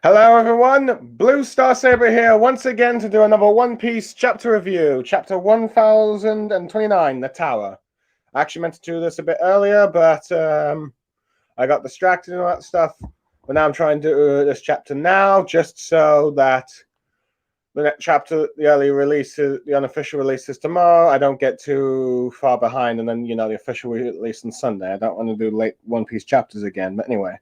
Hello everyone, Blue Star Saber here once again to do another One Piece chapter review, chapter 1029, The Tower. I actually meant to do this a bit earlier, but I got distracted and all that stuff. But now I'm trying to do this chapter now, just so that the next chapter, the early releases, the unofficial releases tomorrow, I don't get too far behind, and then, the official release on Sunday. I don't want to do late One Piece chapters again, but anyway,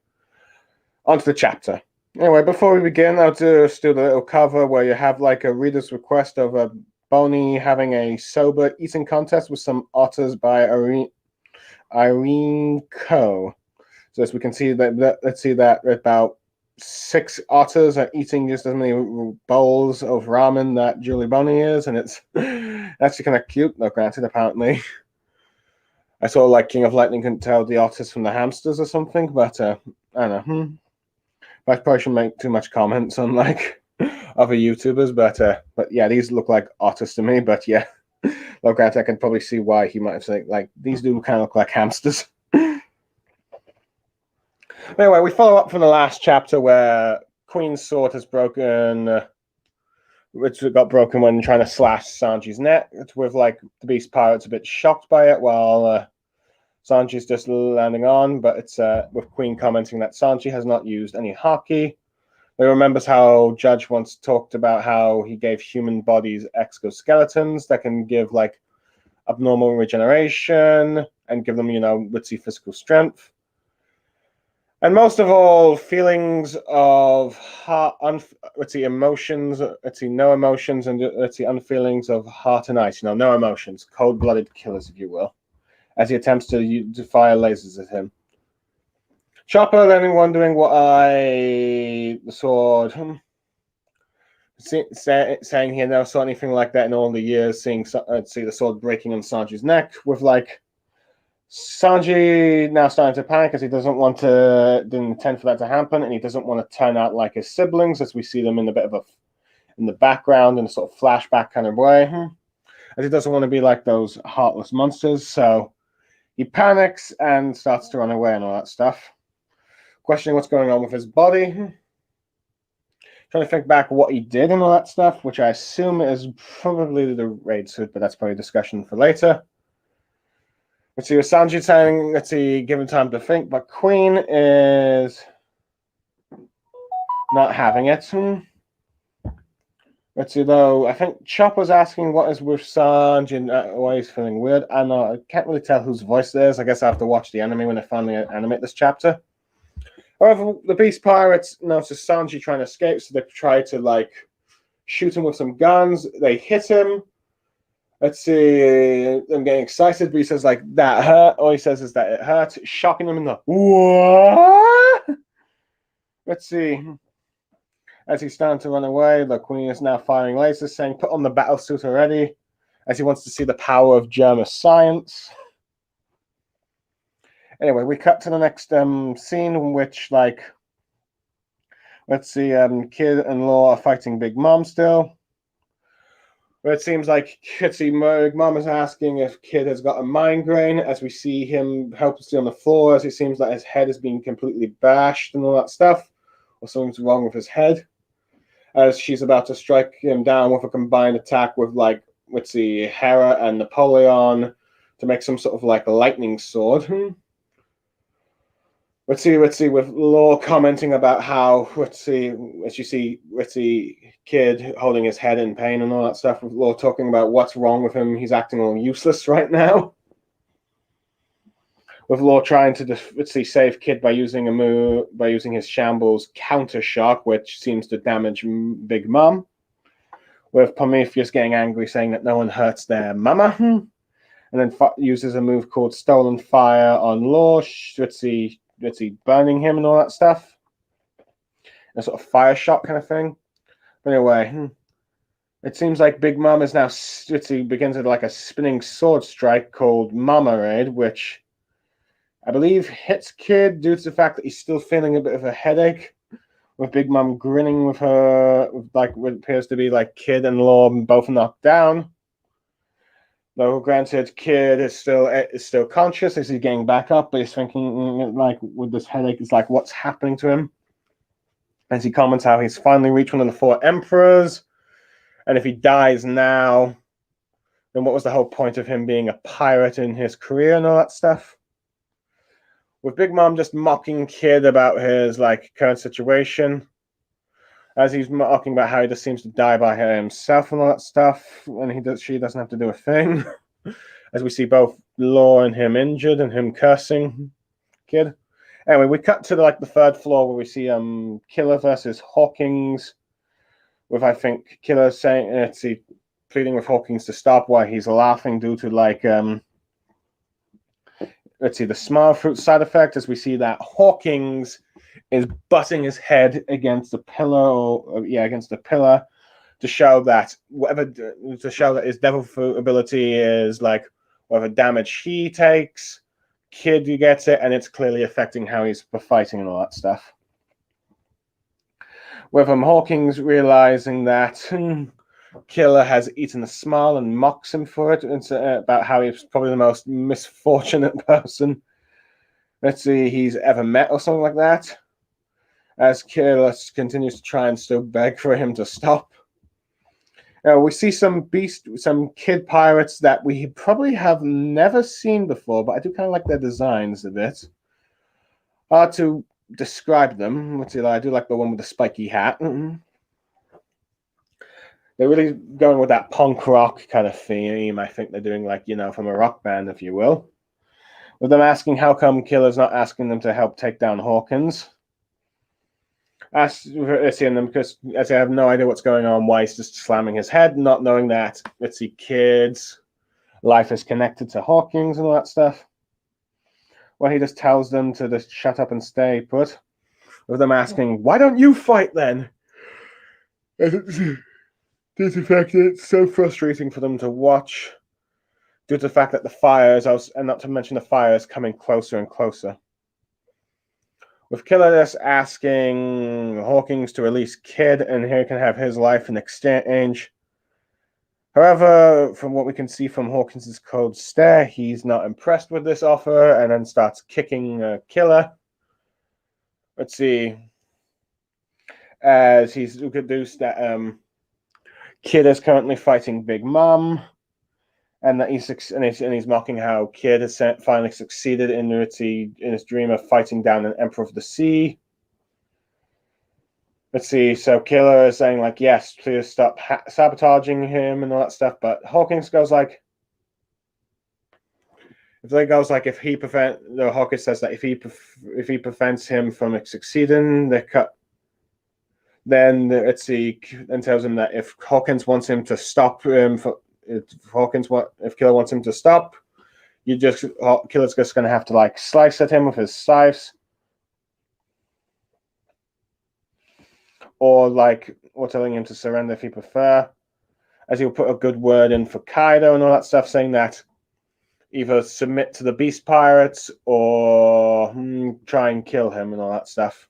on to the chapter. Anyway, before we begin, I'll just do the little cover where you have like a reader's request of a Boney having a sober eating contest with some otters by Irene Coe. So as we can see let's see that about 6 otters are eating just as many bowls of ramen that Julie Boney is, and it's actually kind of cute. No, granted, apparently. I saw like King of Lightning couldn't tell the otters from the hamsters or something, but I don't know. I probably shouldn't make too much comments on like other YouTubers, but yeah, these look like otters to me. But yeah, look at I can probably see why he might have said like these do kind of look like hamsters. Anyway, we follow up from the last chapter where Queen's sword has broken, which got broken when trying to slash Sanji's neck. It's with like the Beast Pirates a bit shocked by it, while Sanji's just landing on. But it's with Queen commenting that Sanji has not used any haki. He remembers how Judge once talked about how he gave human bodies exoskeletons that can give like abnormal regeneration and give them, witsy physical strength. And most of all, feelings of emotions, no emotions, and unfeelings of heart and ice. No emotions, cold-blooded killers, if you will, as he attempts to fire lasers at him. Chopper then wondering why the sword. Saying he never saw anything like that in all the years, see the sword breaking on Sanji's neck, with like Sanji now starting to panic as he didn't intend for that to happen, and he doesn't want to turn out like his siblings, as we see them in in the background in a sort of flashback kind of way, as he doesn't want to be like those heartless monsters. So he panics and starts to run away and all that stuff, questioning what's going on with his body. Trying to think back what he did and all that stuff, which I assume is probably the raid suit, but that's probably a discussion for later. Let's see, with Sanji saying, let's see, given time to think, but Queen is not having it. Let's see, though, I think Chopper's asking what is with Sanji and why he's feeling weird. I can't really tell whose voice it is. I guess I have to watch the anime when they finally animate this chapter. However, the Beast Pirates notice Sanji trying to escape, so they try to like shoot him with some guns. They hit him. Let's see. I'm getting excited, but he says like that hurt. All he says is that it hurt, shocking him in the what? Let's see. As he's starting to run away, the Queen is now firing lasers, saying, "Put on the battle suit already," as he wants to see the power of Germa science. Anyway, we cut to the next scene in which, like, let's see, Kid and Law are fighting Big Mom still. Where it seems like Big Mom is asking if Kid has got a migraine, as we see him helplessly on the floor, as it seems like his head is being completely bashed and all that stuff, or something's wrong with his head. As she's about to strike him down with a combined attack with, like, let's see, Hera and Napoleon to make some sort of, like, lightning sword. Let's see, with Law commenting about how, as you see, Kid holding his head in pain and all that stuff, with Law talking about what's wrong with him, he's acting all useless right now. With Law trying to, save Kid by using his shambles counter shock, which seems to damage Big Mom. With Prometheus getting angry, saying that no one hurts their mama. And then uses a move called Stolen Fire on Law, burning him and all that stuff. A sort of fire shot kind of thing. But anyway, it seems like Big Mom is now begins with like a spinning sword strike called Mama Raid, which I believe hits Kid due to the fact that he's still feeling a bit of a headache. With Big Mom grinning with her, with like what appears to be like Kid and Law both knocked down. Though granted, Kid is still conscious as he's getting back up, but he's thinking like with this headache, it's like what's happening to him. as he comments how he's finally reached one of the 4 emperors, and if he dies now, then what was the whole point of him being a pirate in his career and all that stuff? With Big Mom just mocking Kid about his current situation, as he's mocking about how he just seems to die by himself and all that stuff, and she doesn't have to do a thing. As we see both Law and him injured and him cursing Kid. Anyway, we cut to the 3rd floor where we see Killer versus Hawkins, with I think Killer saying pleading with Hawkins to stop while he's laughing due to the smile fruit side effect, as we see that Hawkins is butting his head against the pillar, against the pillar, to show that his devil fruit ability is whatever damage he takes, Kid gets it, and it's clearly affecting how he's fighting and all that stuff. With Hawkins realizing that Killer has eaten a smile and mocks him for it. It's about how he's probably the most misfortunate person he's ever met or something like that. As Killer continues to try and still beg for him to stop. We see some kid pirates that we probably have never seen before, but I do kind of like their designs a bit. Hard to describe them. I do like the one with the spiky hat. They're really going with that punk rock kind of theme. I think they're doing from a rock band, if you will. With them asking how come Killer's not asking them to help take down Hawkins. Seeing them because as I have no idea what's going on, why he's just slamming his head, not knowing that Kid's life is connected to Hawkins and all that stuff. Well, he just tells them to just shut up and stay put. With them asking, why don't you fight then? Due to the fact that it's so frustrating for them to watch, due to the fact that the fires, and not to mention the fires, coming closer and closer. With Killer just asking Hawkins to release Kid, and here he can have his life in exchange. However, from what we can see from Hawkins' cold stare, he's not impressed with this offer, and then starts kicking Killer. Let's see. As he's introduced that Kid is currently fighting Big Mom, and that he's mocking how Kid has finally succeeded in his dream of fighting down an Emperor of the Sea. Let's see. So Killer is saying yes, please stop sabotaging him and all that stuff. But Hawkins goes Hawkins says that if he prevents him from succeeding, then and tells him that if Hawkins wants him to stop him if Killer wants him to stop, Killer's just gonna have to slice at him with his scythes, or telling him to surrender if he prefer, as he'll put a good word in for Kaido and all that stuff, saying that either submit to the Beast Pirates or try and kill him and all that stuff.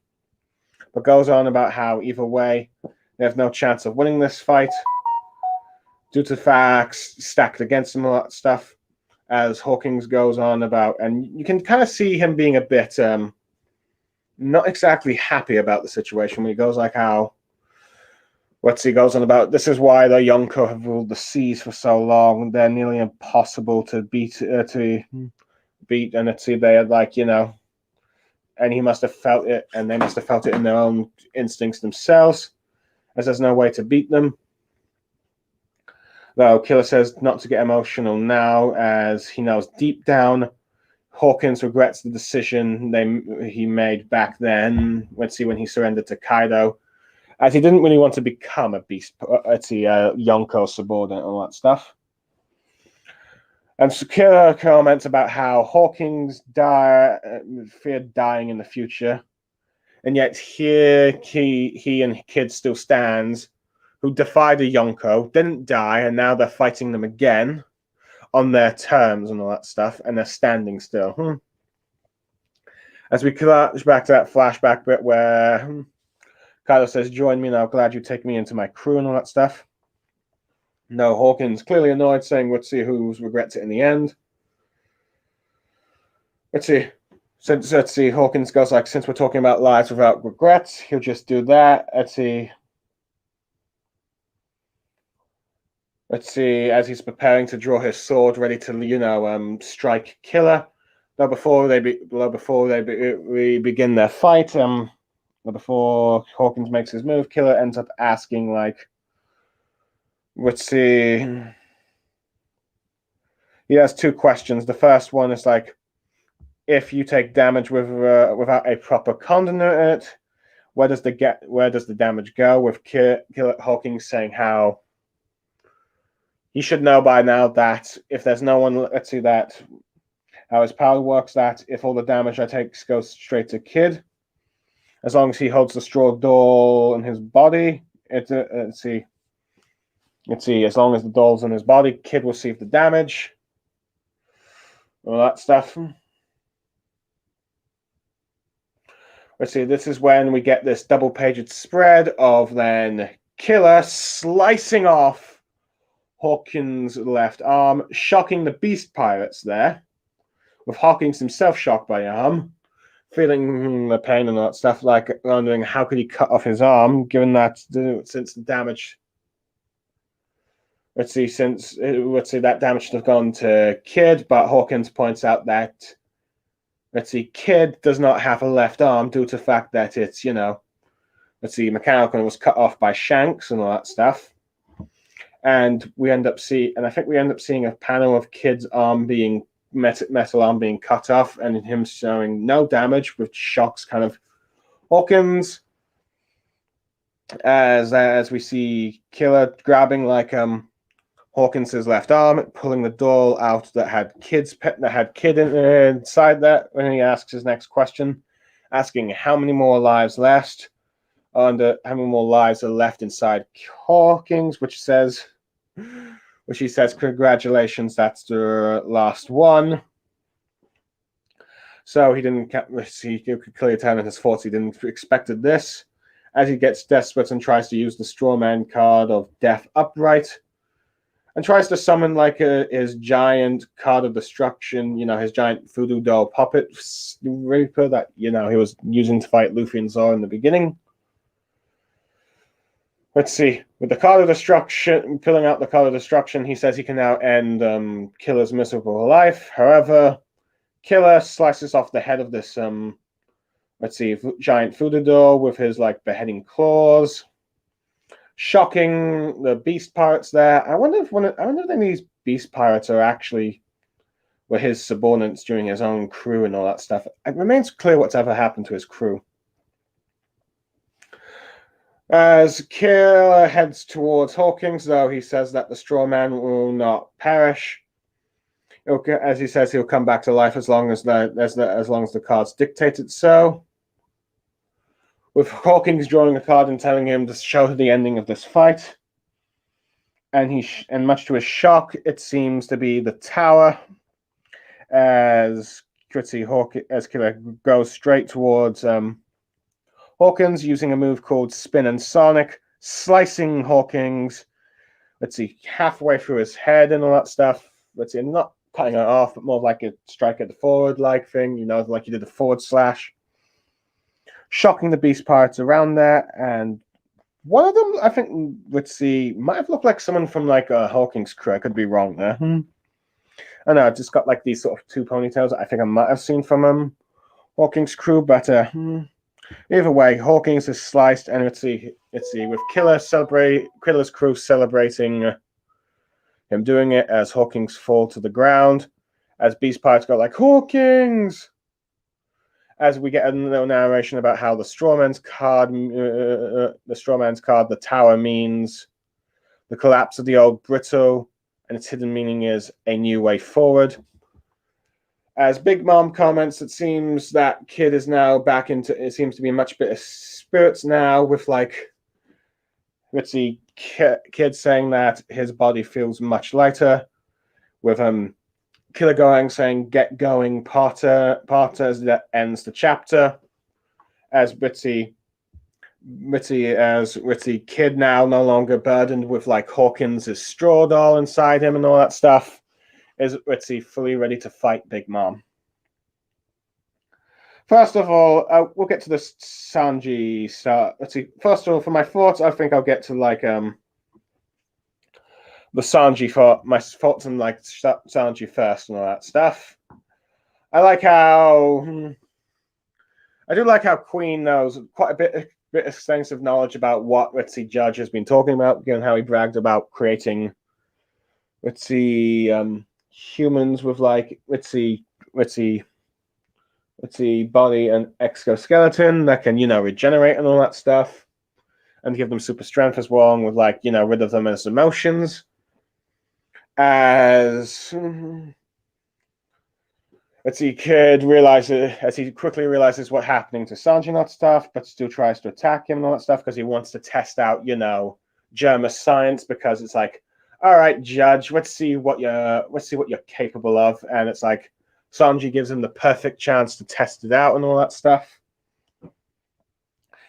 But goes on about how either way they have no chance of winning this fight due to facts stacked against him, all that stuff. As Hawkins goes on about, and you can kind of see him being a bit not exactly happy about the situation when he goes he goes on about, this is why the Yonko have ruled the seas for so long. They're nearly impossible to beat, and they are and he must have felt it, and they must have felt it in their own instincts themselves, as there's no way to beat them. Though Killer says not to get emotional now, as he knows deep down Hawkins regrets the decision he made back then, when he surrendered to Kaido, as he didn't really want to become a beast, Yonko subordinate and all that stuff. And Killer comments about how Hawkins feared dying in the future, and yet here he and Kid still stands, who defied a Yonko, didn't die, and now they're fighting them again on their terms and all that stuff, and they're standing still. As we flash back to that flashback bit where Kaido says, join me, and I'm glad you take me into my crew and all that stuff. No, Hawkins clearly annoyed, saying, let's see who regrets it in the end. Let's see. Since let's see, Hawkins goes like, since we're talking about lives without regrets, he'll just do that. Let's see. Let's see, as he's preparing to draw his sword, ready to, strike Killer. Though before they begin their fight, before Hawkins makes his move, Killer ends up asking like, let's see. He has two questions. The first one is like, if you take damage without a proper conduit, where does the damage go? With Killer Hawkins saying how he should know by now that if there's no one, let's see that how his power works. That if all the damage I take goes straight to Kid, as long as he holds the straw doll in his body, let's see, as long as the doll's in his body, Kid will receive the damage. All that stuff. Let's see, this is when we get this double-paged spread of then Killer slicing off Hawkins' left arm, shocking the Beast Pirates there, with Hawkins himself shocked by the arm, feeling the pain and all that stuff, like wondering how could he cut off his arm, given that since the damage. Let's see, that damage should have gone to Kid, but Hawkins points out that, Kid does not have a left arm due to the fact that it's, mechanical and was cut off by Shanks and all that stuff. And I think we end up seeing a panel of Kid's arm being metal arm being cut off, and him showing no damage, which shocks kind of Hawkins. As we see Killer grabbing like Hawkins's left arm, pulling the doll out that had Kid inside that. When he asks his next question, asking how many more lives left, and how many more lives are left inside Hawkins, which he says, congratulations, that's the last one. So he could clearly tell in his thoughts he didn't expected this. As he gets desperate and tries to use the Strawman card of Death Upright, and tries to summon like his giant card of destruction, his giant voodoo doll puppet Reaper that he was using to fight Luffy and Zoro in the beginning. Let's see. With the card of destruction, pulling out the card of destruction, he says he can now end Killer's miserable life. However, Killer slices off the head of this giant voodoo doll with his beheading claws, shocking the Beast Pirates there. I wonder if any of these Beast Pirates were his subordinates during his own crew and all that stuff. It remains clear what's ever happened to his crew. As Killer heads towards Hawkins, though, he says that the straw man will not perish. As he says, he'll come back to life as long as the cards dictate it so. With Hawkins drawing a card and telling him to show the ending of this fight, and much to his shock, it seems to be the tower. As Killer goes straight towards Hawkins, using a move called Spin and Sonic, slicing Hawkins, halfway through his head and all that stuff. Not cutting it off, but more like a strike at the forward thing, like you did the forward slash. Shocking the Beast Pirates around there, and one of them, I think, might have looked like someone from a Hawkins crew. I could be wrong there. I know, I've just got these sort of two ponytails that I think I might have seen from Hawkins crew, but either way, Hawkins is sliced, and let's see, with Killer's crew celebrating him doing it as Hawkins fall to the ground, as Beast Pirates go Hawkins, as we get a little narration about how the Strawman's card, the tower, means the collapse of the old Brittle, and its hidden meaning is a new way forward. As Big Mom comments, it seems that Kid is now back it seems to be much better spirits now, with Kid saying that his body feels much lighter, with Killer going saying, "Get going, Potter," as that ends the chapter. As Ritzy Kid now no longer burdened with Hawkins' straw doll inside him and all that stuff, is Ritzy fully ready to fight Big Mom. First of all, we'll get to the Sanji. So let's see. First of all, for my thoughts, I think I'll get to like the Sanji for my thoughts on like Sanji first and all that stuff. I like how I do like how Queen knows quite a bit extensive knowledge about what Judge has been talking about, given how he bragged about creating humans with like body and exoskeleton that can regenerate and all that stuff, and give them super strength as well, and with like rid of them as emotions. As Kid realizes, as he quickly realizes what's happening to Sanji and that stuff, but still tries to attack him and all that stuff because he wants to test out, Germa science, because it's like, all right, Judge, let's see what you're capable of, and it's like Sanji gives him the perfect chance to test it out and all that stuff.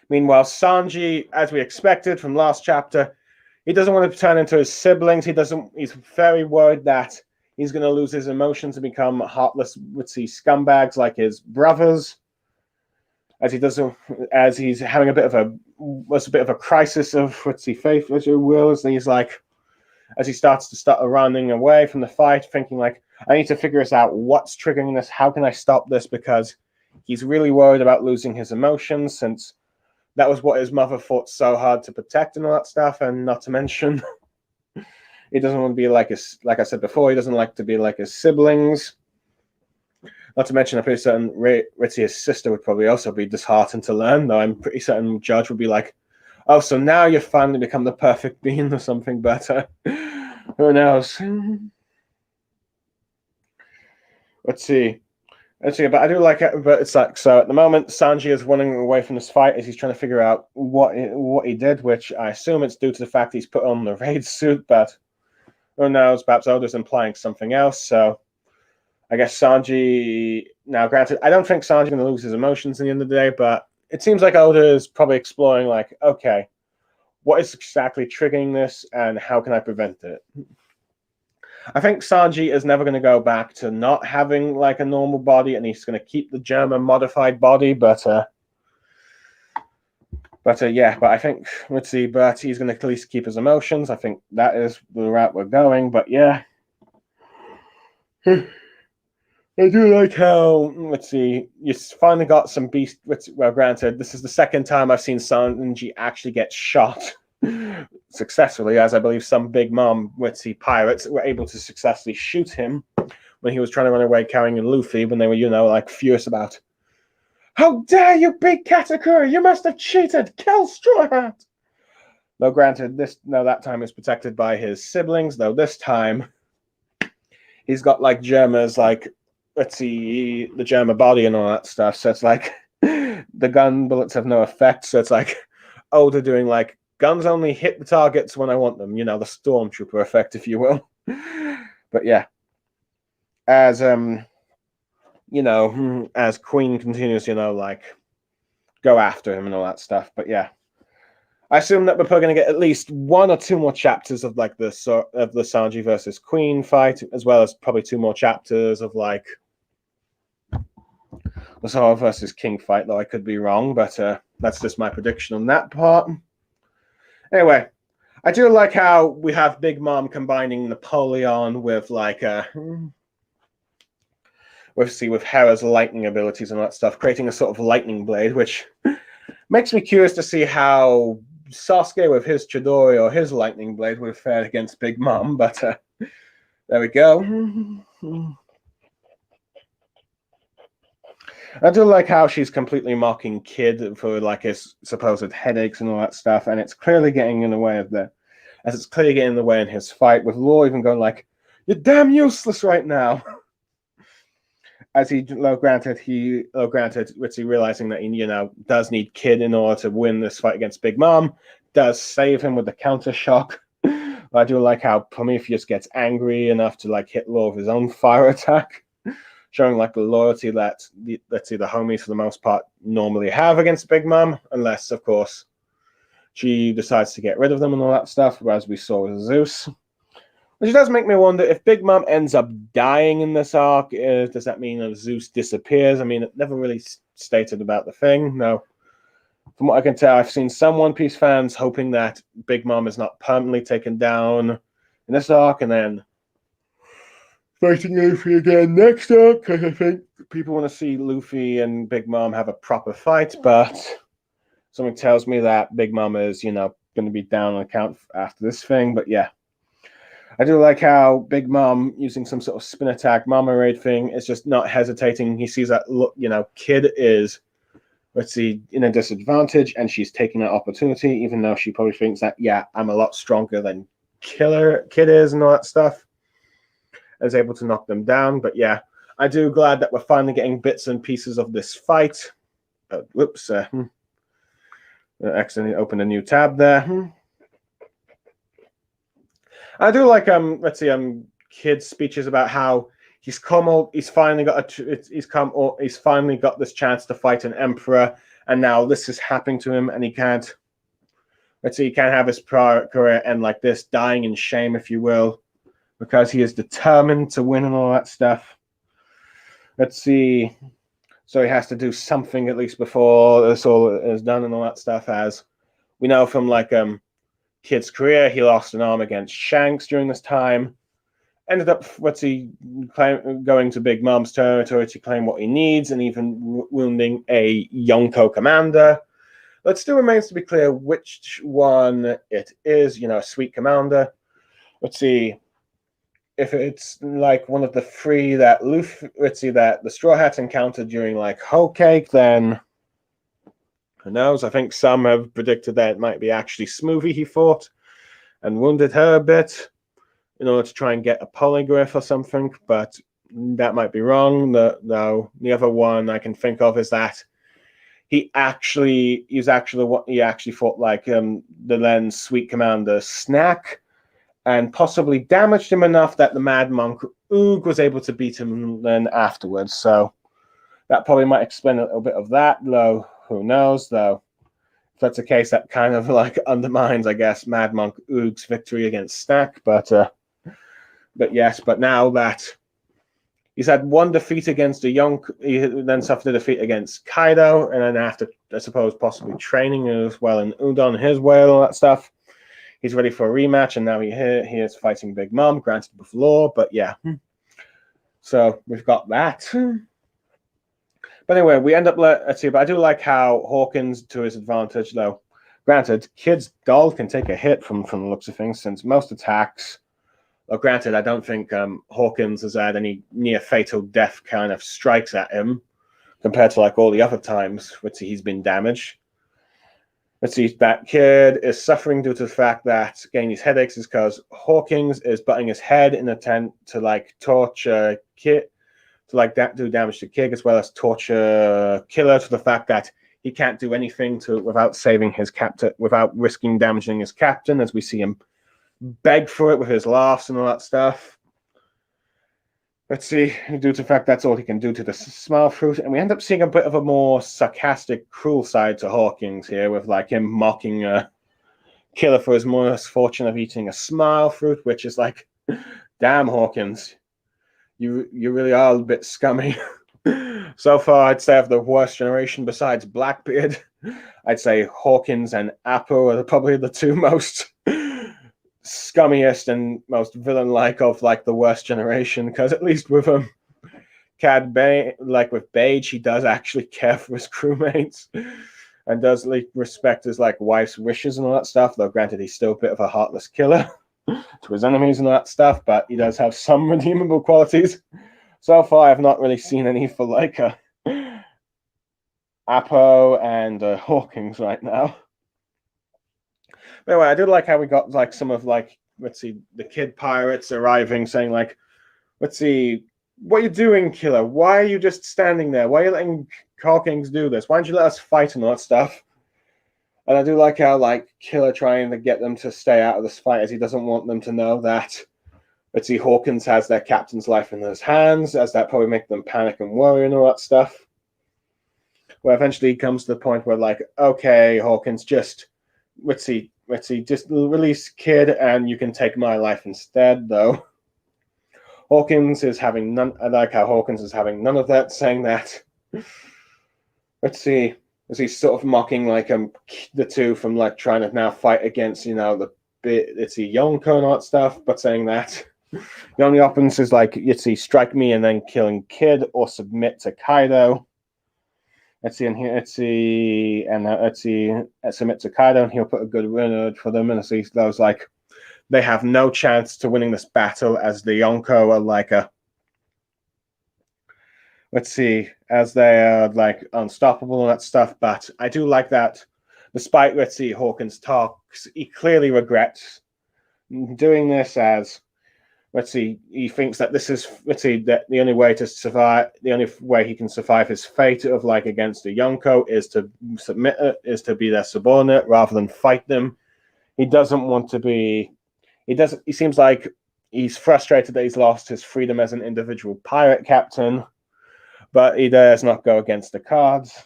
Meanwhile, Sanji, as we expected from last chapter, he doesn't want to turn into his siblings. He's very worried that he's going to lose his emotions and become heartless, scumbags like his brothers. As he's having a bit of a crisis of faith, as you will, and he's like, as he starts running away from the fight, thinking like, I need to figure this out. What's triggering this? How can I stop this? Because he's really worried about losing his emotions, since that was what his mother fought so hard to protect and all that stuff. And not to mention, he doesn't want to be like I said before, he doesn't like to be like his siblings. Not to mention, I'm pretty certain Ritzi's sister would probably also be disheartened to learn, though I'm pretty certain Judge would be like, oh, so now you've finally become the perfect being or something better. Who knows? Let's see, but I do like it. But it's like, so at the moment, Sanji is running away from this fight as he's trying to figure out what he did, which I assume it's due to the fact he's put on the raid suit, but who knows? Perhaps Oda's implying something else. So I guess Sanji, now granted, I don't think Sanji's going to lose his emotions at the end of the day, but it seems like Oda is probably exploring like, okay, what is exactly triggering this and how can I prevent it? I think Sanji is never going to go back to not having like a normal body, and he's going to keep the German modified body. But I think but he's going to at least keep his emotions. I think that is the route we're going. But yeah, I do like how you finally got some beast. Well, granted, this is the second time I've seen Sanji actually get shot successfully, as I believe some big mom pirates were able to successfully shoot him when he was trying to run away carrying Luffy, when they were like furious about, how dare you beat Katakuri, you must have cheated, kill Straw Hat. Though granted, that time is protected by his siblings, though this time he's got like Germa's like the Germa body and all that stuff, so it's like the gun bullets have no effect, so it's like Oda doing like, guns only hit the targets when I want them, the stormtrooper effect, if you will. But yeah, as as Queen continues, like go after him and all that stuff. But yeah, I assume that we're probably going to get at least 1 or 2 more chapters of like the Sanji versus Queen fight, as well as probably 2 more chapters of like the Zoro versus King fight, though I could be wrong, but that's just my prediction on that part. Anyway, I do like how we have Big Mom combining Napoleon with like with Hera's lightning abilities and all that stuff, creating a sort of lightning blade, which makes me curious to see how Sasuke with his Chidori or his lightning blade would have fared against Big Mom. But there we go. I do like how she's completely mocking Kid for like his supposed headaches and all that stuff, and it's clearly getting in the way of it's clearly getting in the way in his fight, with Law even going like, "You're damn useless right now." As granted, Ritzy realizing that he does need Kid in order to win this fight against Big Mom, does save him with the counter shock. I do like how Prometheus gets angry enough to like hit Law with his own fire attack, showing like the loyalty that the homies for the most part normally have against Big Mom, unless of course she decides to get rid of them and all that stuff, as we saw with Zeus. Which does make me wonder if Big Mom ends up dying in this arc. Does that mean that Zeus disappears? I mean, it never really stated about the thing. No. From what I can tell, I've seen some One Piece fans hoping that Big Mom is not permanently taken down in this arc and then fighting Luffy again next arc, because I think people want to see Luffy and Big Mom have a proper fight, but something tells me that Big Mom is, going to be down on account after this thing. But yeah, I do like how Big Mom, using some sort of spin attack Mama Raid thing, is just not hesitating. He sees that, look, Kid is, in a disadvantage, and she's taking that opportunity, even though she probably thinks that, yeah, I'm a lot stronger than Kid is and all that stuff, and is able to knock them down. But yeah, I do glad that we're finally getting bits and pieces of this fight. Whoops, accidentally opened a new tab there. I do like Kid's speeches about how he's finally got this chance to fight an emperor, and now this is happening to him, and he can't have his prior career end like this, dying in shame, if you will, because he is determined to win and all that stuff. So he has to do something at least before this all is done and all that stuff. As we know from Kid's career, he lost an arm against Shanks during this time. Ended up, going to Big Mom's territory to claim what he needs, and even wounding a Yonko commander. It still remains to be clear which one it is. A sweet commander. Let's see if it's one of the three that that the Straw Hats encountered during Whole Cake. Then who knows? I think some have predicted that it might be actually Smoothie he fought and wounded her a bit in order to try and get a polygryph or something, but that might be wrong. The other one I can think of is that he actually fought the then Sweet Commander Snack, and possibly damaged him enough that the Mad Monk Oog was able to beat him then afterwards. So that probably might explain a little bit of that, though. Who knows, though? If that's the case, that kind of undermines, I guess, Mad Monk Oog's victory against Snack. But yes, but now that he's had one defeat against a Yonk, he then suffered a defeat against Kaido, and then after, I suppose, possibly training as well in Udon his way and all that stuff, he's ready for a rematch, and now he is fighting Big Mom, granted with law, but yeah. So we've got that. But anyway, we end up, but I do like how Hawkins, to his advantage, though, granted, Kid's doll can take a hit from the looks of things, since most attacks, granted, I don't think Hawkins has had any near fatal death kind of strikes at him, compared to all the other times he's been damaged. That Kid is suffering due to the fact that getting these headaches is because Hawkins is butting his head in an attempt to torture Kid, to do damage to Kid, as well as torture Killer, to the fact that he can't do anything without saving his captain, without risking damaging his captain, as we see him beg for it with his laughs and all that stuff. Due to the fact that's all he can do to the Smile Fruit, and we end up seeing a bit of a more sarcastic, cruel side to Hawkins here, with him mocking Killer for his misfortune of eating a Smile Fruit, which is damn, Hawkins, you really are a bit scummy. So far, I'd say of the worst generation besides Blackbeard, I'd say Hawkins and Apple are probably the two most scummiest and most villain-like of the worst generation, because at least with Cad Bane, with Bage, he does actually care for his crewmates and does respect his wife's wishes and all that stuff, though granted he's still a bit of a heartless killer to his enemies and all that stuff, but he does have some redeemable qualities. So far I've not really seen any for Appo and Hawkins right now. Anyway, I do like how we got some of the Kid pirates arriving, saying what are you doing, Killer? Why are you just standing there? Why are you letting Hawkins do this? Why don't you let us fight and all that stuff? And I do like how Killer trying to get them to stay out of this fight, as he doesn't want them to know that Hawkins has their captain's life in his hands, as that probably make them panic and worry and all that stuff. Where eventually he comes to the point where okay, Hawkins, just let's see, just release Kid and you can take my life instead, though. Hawkins is having none. I like how Hawkins is having none of that, saying that. Let's see. Is he sort of mocking like the two from like trying to now fight against the bit it's a Yonko and all that stuff, but saying that the only options is like strike me and then killing Kid or submit to Kaido. Let's see, and here let's see, submit to Kaido and he'll put a good word for them, and see those like they have no chance to winning this battle as the Yonko are like let's see, as they are like unstoppable and that stuff. But I do like that, despite let's see Hawkins talks, he clearly regrets doing this, as let's see, he thinks that this is that the only way to survive, the only way he can survive his fate of like against the Yonko is to submit it, is to be their subordinate rather than fight them. He doesn't want to be. He seems like he's frustrated that he's lost his freedom as an individual pirate captain, but he dares not go against the cards.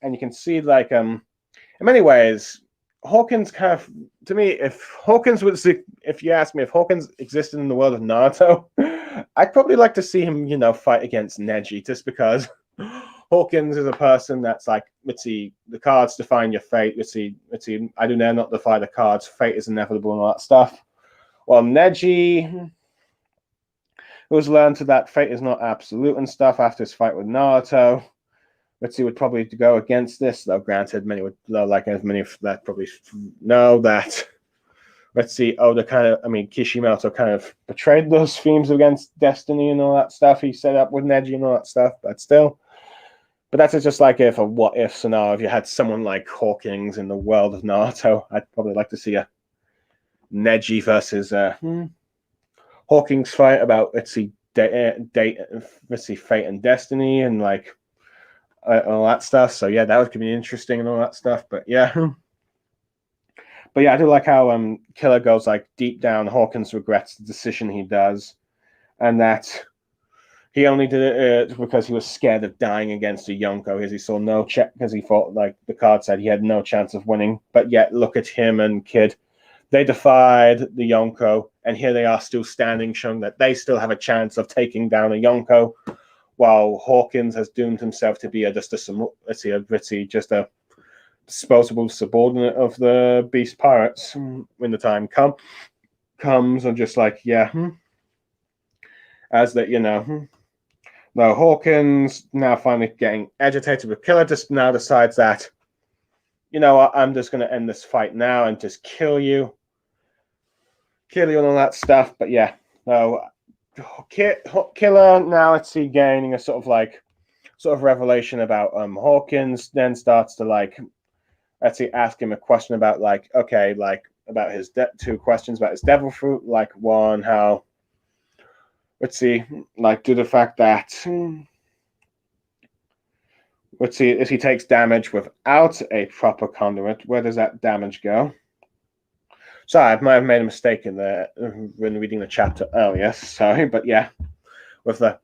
And you can see like in many ways, Hawkins kind of, to me, if you ask me if Hawkins existed in the world of Naruto, I'd probably like to see him, fight against Neji, just because Hawkins is a person that's like, let's see, the cards define your fate. Let's see, I do dare not defy the cards. Fate is inevitable and all that stuff. Well, Neji, who's learned that fate is not absolute and stuff after his fight with Naruto. Let's see, would probably go against this, though granted, many would, like as many of that probably know that. Let's see, Kishimoto kind of betrayed those themes against destiny and all that stuff he set up with Neji and all that stuff, but still. But that's just like if a what-if scenario, if you had someone like Hawkins in the world of Naruto, I'd probably like to see a Neji versus Hawkins fight about, let's see, fate and destiny and like all that stuff. So yeah, that would be interesting and all that stuff. But yeah, I do like how Killer goes like deep down. Hawkins regrets the decision he does, and that he only did it because he was scared of dying against a Yonko, because he saw no check, because he thought like the card said he had no chance of winning. But yet, look at him and Kid. They defied the Yonko, and here they are still standing, showing that they still have a chance of taking down a Yonko, while Hawkins has doomed himself to be just a disposable subordinate of the Beast Pirates when the time comes, and just like, as that, though Hawkins now finally getting agitated with Killer, just now decides that, I'm just going to end this fight now and just kill you and all that stuff. But yeah, so Killer now, let's see, gaining a sort of revelation about Hawkins, then starts to like, let's see, ask him a question about like, okay, like about his two questions about his devil fruit, like one, how, let's see, like to the fact that, let's see, if he takes damage without a proper conduit, where does that damage go? Sorry, I might have made a mistake when reading the chapter earlier. Sorry, but yeah, without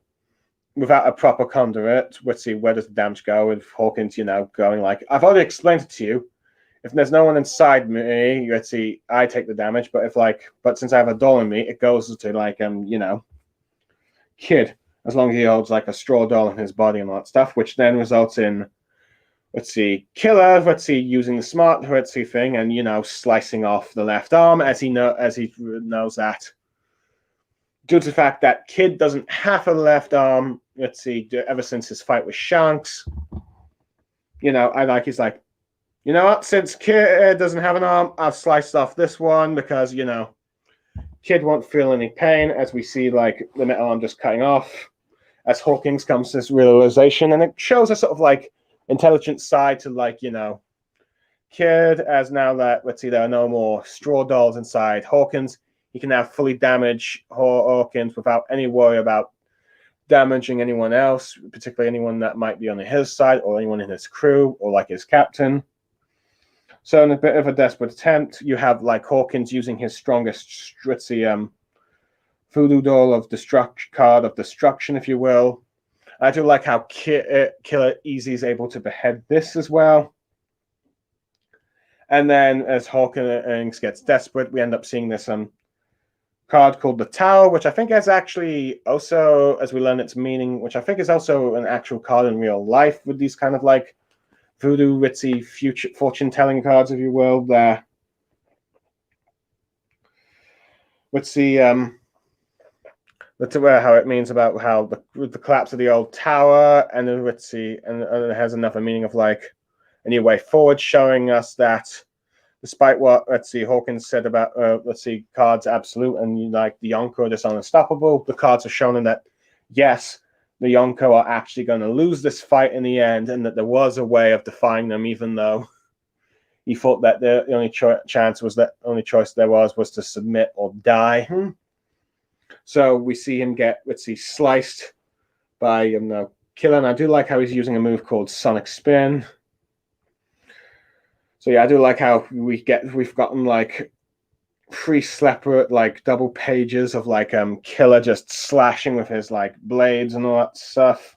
a proper conduit, let's see, where does the damage go? With Hawkins, going like, I've already explained it to you. If there's no one inside me, let's see, I take the damage. But since I have a doll in me, it goes to like Kid, as long as he holds like a straw doll in his body and all that stuff, which then results in, let's see, Killer, using the smart, thing and, slicing off the left arm as he knows that due to the fact that Kid doesn't have a left arm, let's see, ever since his fight with Shanks, he's like, what, since Kid doesn't have an arm, I've sliced off this one because, Kid won't feel any pain, as we see like the metal arm just cutting off as Hawkins comes to this realization, and it shows a sort of like intelligent side to like, Kid, as now that, let's see, there are no more straw dolls inside Hawkins, he can now fully damage Hawkins without any worry about damaging anyone else, particularly anyone that might be on his side or anyone in his crew or like his captain. So in a bit of a desperate attempt, you have like Hawkins using his strongest, let's see, voodoo doll of card of destruction, if you will. I do like how Killer Easy is able to behead this as well. And then as Hawkins gets desperate, we end up seeing this card called the Tower, which I think is actually also, as we learn its meaning, which I think is also an actual card in real life with these kind of like voodoo ritzy future fortune telling cards, if you will. There, let's see how it means about how the collapse of the old tower, and then let's see, and it has another meaning of like a new way forward, showing us that despite what Hawkins said about cards absolute and like the Yonko is unstoppable, the cards are showing that yes, the Yonko are actually going to lose this fight in the end, and that there was a way of defying them, even though he thought that the only choice there was to submit or die. So we see him get sliced by Killer, and I do like how he's using a move called Sonic Spin. So yeah, I do like how we've gotten like 3 separate like double pages of like Killer just slashing with his like blades and all that stuff.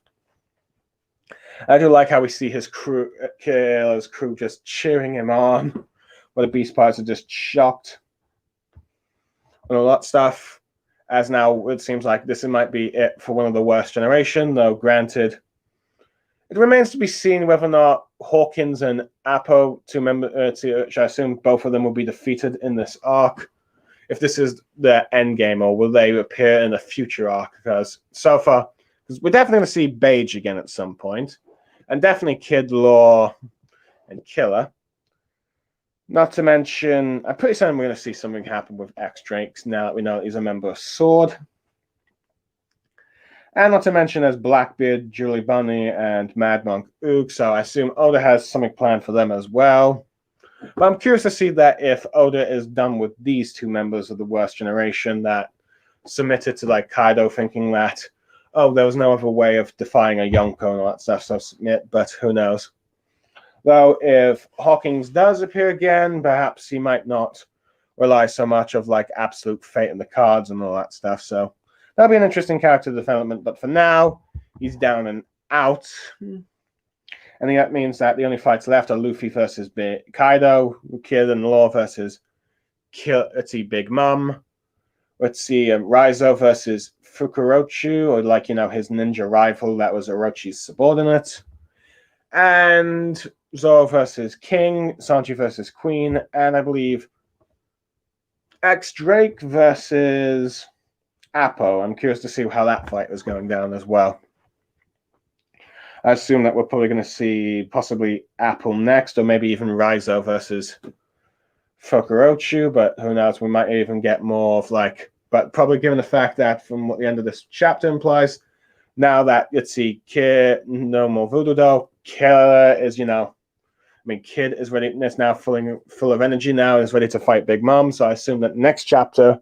I do like how we see his crew, Killer's crew, just cheering him on, while the Beast Pirates are just shocked and all that stuff. As now it seems like this might be it for one of the worst generation, though granted, it remains to be seen whether or not Hawkins and Apo, which I assume both of them will be defeated in this arc, if this is their end game, or will they appear in a future arc? Because so far, we're definitely going to see Beige again at some point, and definitely Kid, Law, and Killer. Not to mention, I'm pretty certain we're going to see something happen with X-Drakes now that we know he's a member of Sword. And not to mention there's Blackbeard, Julie Bunny, and Mad Monk Ook, so I assume Oda has something planned for them as well. But I'm curious to see that if Oda is done with these 2 members of the worst generation that submitted to like Kaido, thinking that, oh, there was no other way of defying a Yonko and all that stuff, so submit, but who knows. Though if Hawkins does appear again, perhaps he might not rely so much of like absolute fate in the cards and all that stuff, so that'll be an interesting character development, but for now, he's down and out. And that means that the only fights left are Luffy versus Kaido, Kid and Law versus Big Mom. Let's see, Raizo versus Fukurochu, or like, his ninja rival that was Orochi's subordinate. And Zoro versus King, Sanji versus Queen, and I believe X-Drake versus Apo. I'm curious to see how that fight is going down as well. I assume that we're probably going to see possibly Apple next, or maybe even Raizo versus Fukurochu, but who knows, we might even get more of like, but probably given the fact that from what the end of this chapter implies, now that Kid, no more Voodoo Doll, Killer is, Kid is ready, is now full of energy now, is ready to fight Big Mom, so I assume that next chapter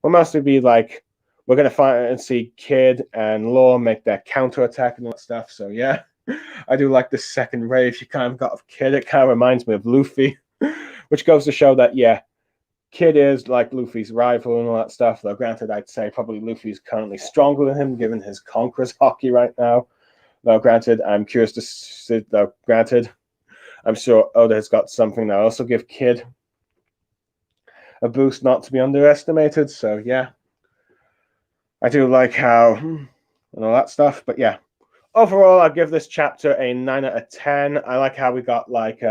will mostly be like, we're going to find and see Kid and Law make their counterattack and all that stuff. So, yeah, I do like this second rave you kind of got of Kid. It kind of reminds me of Luffy, which goes to show that, yeah, Kid is like Luffy's rival and all that stuff. Though, granted, I'd say probably Luffy's currently stronger than him, given his Conqueror's hockey right now. Though, granted, I'm curious to see, I'm sure Oda has got something that also give Kid a boost not to be underestimated. So, yeah. I do like how and all that stuff, but yeah. Overall, I give this chapter a 9 out of 10. I like how we got like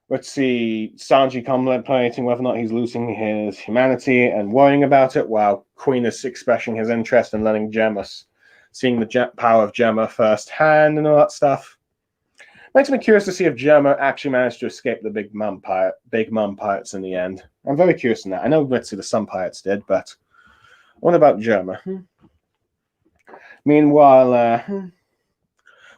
let's see, Sanji contemplating whether or not he's losing his humanity and worrying about it, while Queen is expressing his interest in learning Gemma, seeing the power of Gemma firsthand and all that stuff. Makes me curious to see if Gemma actually managed to escape the Big Mom Pirates in the end. I'm very curious in that. I know the Sun Pirates did, but what about Gemma? Meanwhile,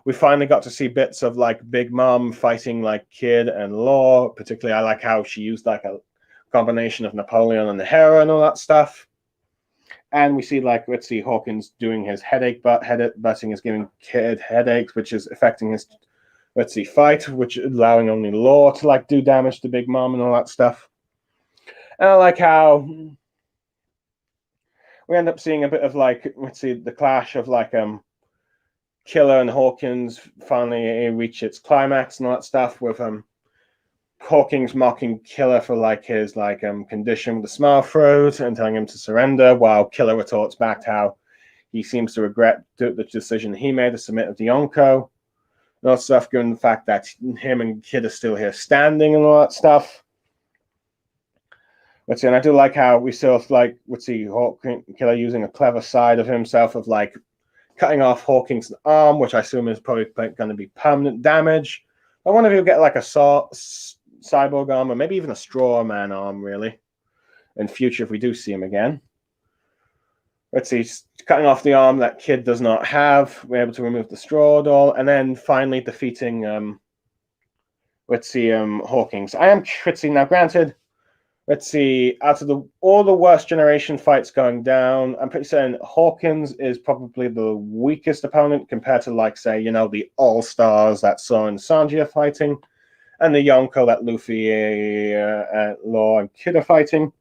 we finally got to see bits of like Big Mom fighting like Kid and Law. Particularly, I like how she used like a combination of Napoleon and the Hera and all that stuff. And we see like, let's see, Hawkins doing his butting is giving Kid headaches, which is affecting his fight, which allowing only Law to like do damage to Big Mom and all that stuff. And I like how we end up seeing a bit of like, the clash of like Killer and Hawkins finally reach its climax and all that stuff with Hawkins mocking Killer for like his condition with the smile throat and telling him to surrender, while Killer retorts back how he seems to regret the decision he made to submit to Yonko. And all that stuff, given the fact that him and Kid are still here standing and all that stuff. Let's see, and I do like how we still see Killer using a clever side of himself of like cutting off Hawkins' arm, which I assume is probably going to be permanent damage. I wonder if he'll get like a cyborg arm or maybe even a straw man arm, really, in future if we do see him again. Let's see, cutting off the arm that Kid does not have. We're able to remove the straw doll, and then finally defeating Hawkins. Now granted, let's see, out of all the worst generation fights going down, I'm pretty certain Hawkins is probably the weakest opponent compared to, like, say, the all-stars that Sora and Sanji are fighting, and the Yonko that Luffy, Law, and Kid are fighting.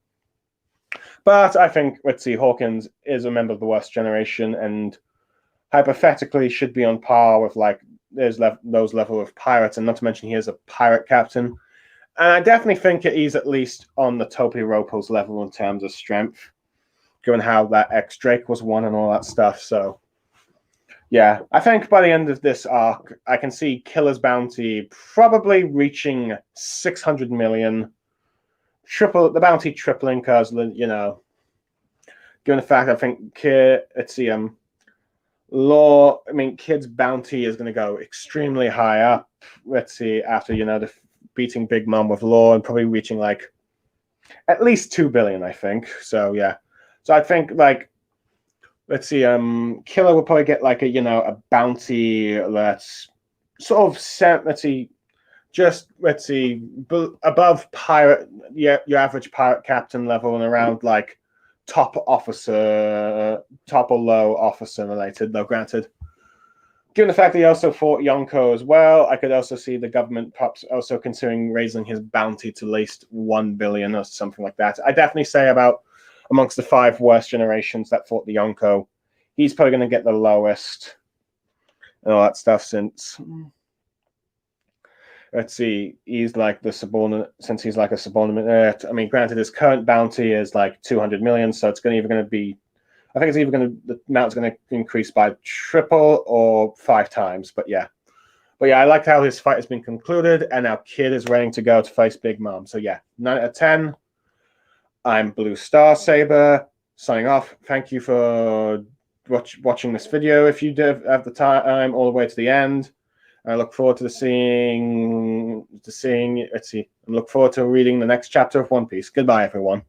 But I think, Hawkins is a member of the worst generation and hypothetically should be on par with, like, those level of pirates, and not to mention he is a pirate captain. And I definitely think he's at least on the Toppi-Ropos level in terms of strength, given how that X-Drake was won and all that stuff. So, yeah, I think by the end of this arc, I can see Killer's bounty probably reaching 600 million. The bounty tripling because, given the fact I think Kid's bounty is going to go extremely high up. Let's see, after, beating Big Mom with Law and probably reaching like at least 2 billion, I think. So yeah. So I think Killer will probably get like a bounty that's sort of set, above pirate, your average pirate captain level and around like top or low officer related, though granted. Given the fact that he also fought Yonko as well, I could also see the government perhaps also considering raising his bounty to at least 1 billion or something like that. I definitely say amongst the 5 worst generations that fought the Yonko, he's probably going to get the lowest and all that stuff since, he's like the subordinate, since he's like a subordinate. Granted, his current bounty is like 200 million, so it's either going to be, I think the amount's going to increase by triple or 5 times. But yeah, I like how this fight has been concluded, and now Kid is ready to go to face Big Mom. So yeah, 9 out of 10. I'm Blue Star Saber signing off. Thank you for watching this video. If you did have the time all the way to the end, I look forward to seeing. I look forward to reading the next chapter of One Piece. Goodbye, everyone.